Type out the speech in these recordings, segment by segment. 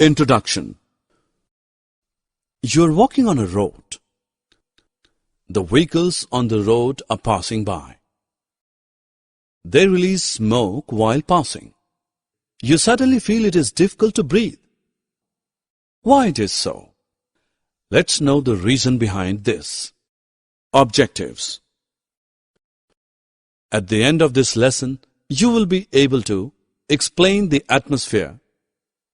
Introduction. You're walking on a road. The vehicles on the road are passing by. They release smoke while passing. You suddenly feel it is difficult to breathe. Why it is so? Let's know the reason behind this. Objectives. At the end of this lesson, you will be able to explain the atmosphere,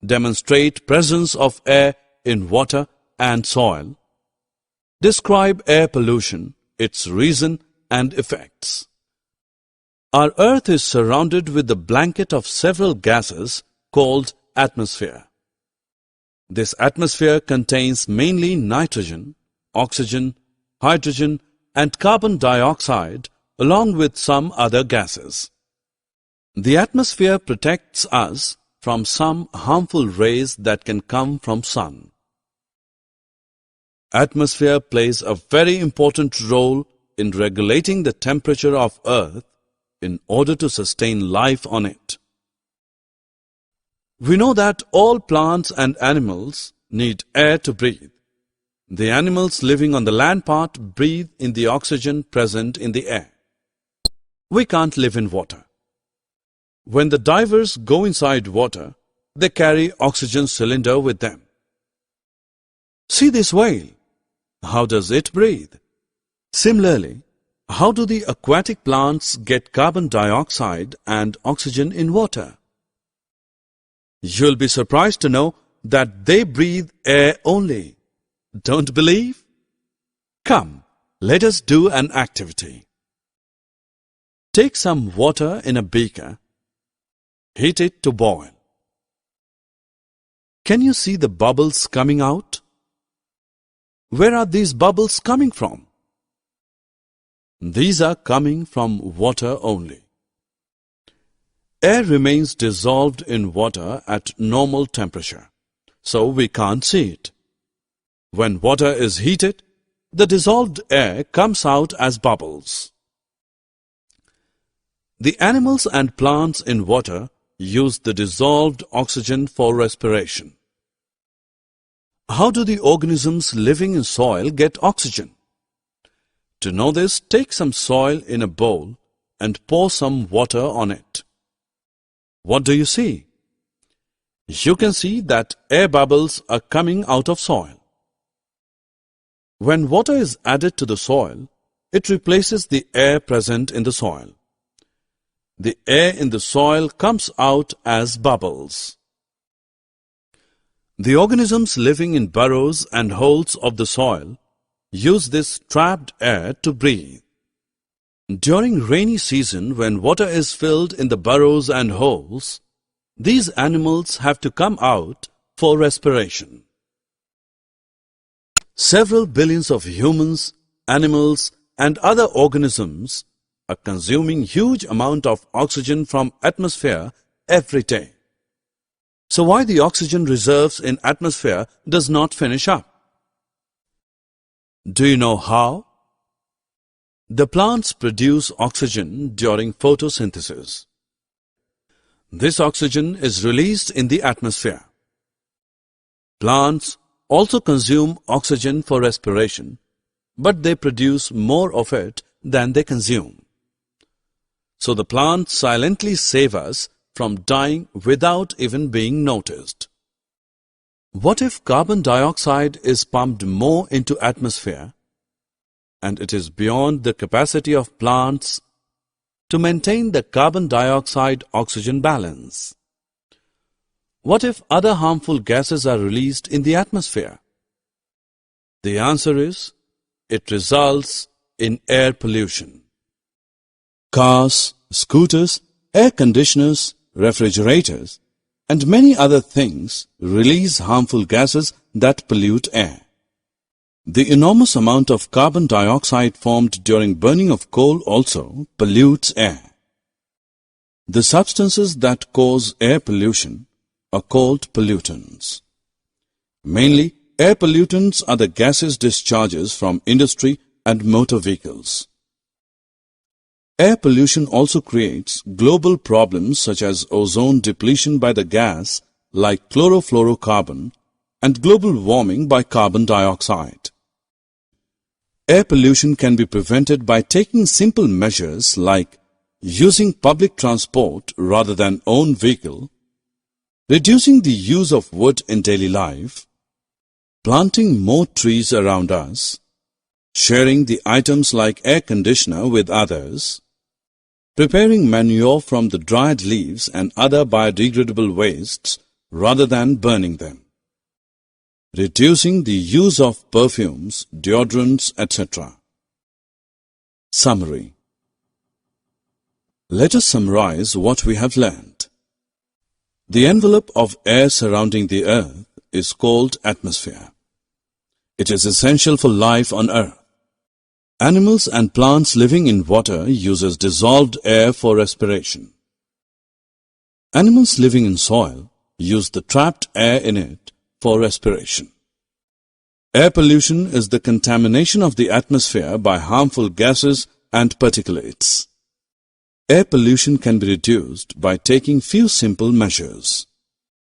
demonstrate presence of air in water and soil, describe air pollution, its reason and effects. Our Earth is surrounded with the blanket of several gases called atmosphere. This atmosphere contains mainly nitrogen, oxygen, hydrogen and carbon dioxide along with some other gases. The atmosphere protects us from some harmful rays that can come from sun. Atmosphere plays a very important role in regulating the temperature of Earth in order to sustain life on it. We know that all plants and animals need air to breathe. The animals living on the land part breathe in the oxygen present in the air. We can't live in water. When the divers go inside water, they carry oxygen cylinder with them. See this whale. How does it breathe? Similarly, how do the aquatic plants get carbon dioxide and oxygen in water? You'll be surprised to know that they breathe air only. Don't believe? Come, let us do an activity. Take some water in a beaker. Heat it to boil. Can you see the bubbles coming out? Where are these bubbles coming from? These are coming from water only. Air remains dissolved in water at normal temperature, so we can't see it. When water is heated, the dissolved air comes out as bubbles. The animals and plants in water use the dissolved oxygen for respiration. How do the organisms living in soil get oxygen? To know this, take some soil in a bowl and pour some water on it. What do you see? You can see that air bubbles are coming out of soil. When water is added to the soil, it replaces the air present in the soil. The air in the soil comes out as bubbles. The organisms living in burrows and holes of the soil use this trapped air to breathe. During rainy season, when water is filled in the burrows and holes, these animals have to come out for respiration. Several billions of humans, animals, and other organisms are consuming huge amount of oxygen from atmosphere every day. So why the oxygen reserves in atmosphere does not finish up? Do you know how? The plants produce oxygen during photosynthesis. This oxygen is released in the atmosphere. Plants also consume oxygen for respiration, but they produce more of it than they consume. So the plants silently save us from dying without even being noticed. What if carbon dioxide is pumped more into atmosphere and it is beyond the capacity of plants to maintain the carbon dioxide-oxygen balance? What if other harmful gases are released in the atmosphere? The answer is, it results in air pollution. Cars, scooters, air conditioners, refrigerators, and many other things release harmful gases that pollute air. The enormous amount of carbon dioxide formed during burning of coal also pollutes air. The substances that cause air pollution are called pollutants. Mainly, air pollutants are the gases discharges from industry and motor vehicles. Air pollution also creates global problems such as ozone depletion by the gas like chlorofluorocarbon and global warming by carbon dioxide. Air pollution can be prevented by taking simple measures like using public transport rather than own vehicle, reducing the use of wood in daily life, planting more trees around us, sharing the items like air conditioner with others, preparing manure from the dried leaves and other biodegradable wastes rather than burning them, reducing the use of perfumes, deodorants, etc. Summary. Let us summarize what we have learned. The envelope of air surrounding the earth is called atmosphere. It is essential for life on earth. Animals and plants living in water uses dissolved air for respiration. Animals living in soil use the trapped air in it for respiration. Air pollution is the contamination of the atmosphere by harmful gases and particulates. Air pollution can be reduced by taking few simple measures.